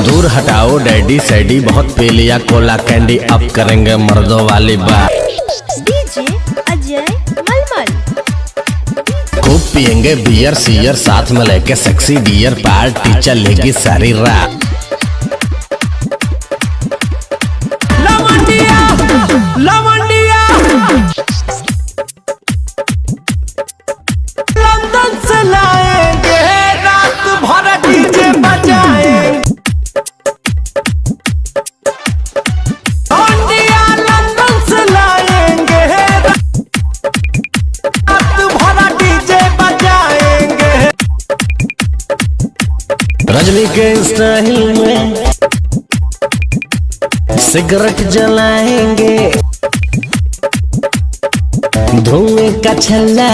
दूर हटाओ डैडी सैडी, बहुत पी लिया कोला कैंडी, अब करेंगे मर्दों वाली बात। डीजे अजय मलमल। खूब पियेंगे बियर सियर, साथ में लेके सेक्सी डियर, पार्टी चलेगी सारी रात। लवंडिया लवंडिया लंदन से लाएंगे, रात भर डीजे बजाएंगे। लवंडिया लंदन से लाएंगे, रात भर डीजे बजाएंगे। रजनी के स्टाइल में सिगरेट जलाएंगे, धुएं का छल्ला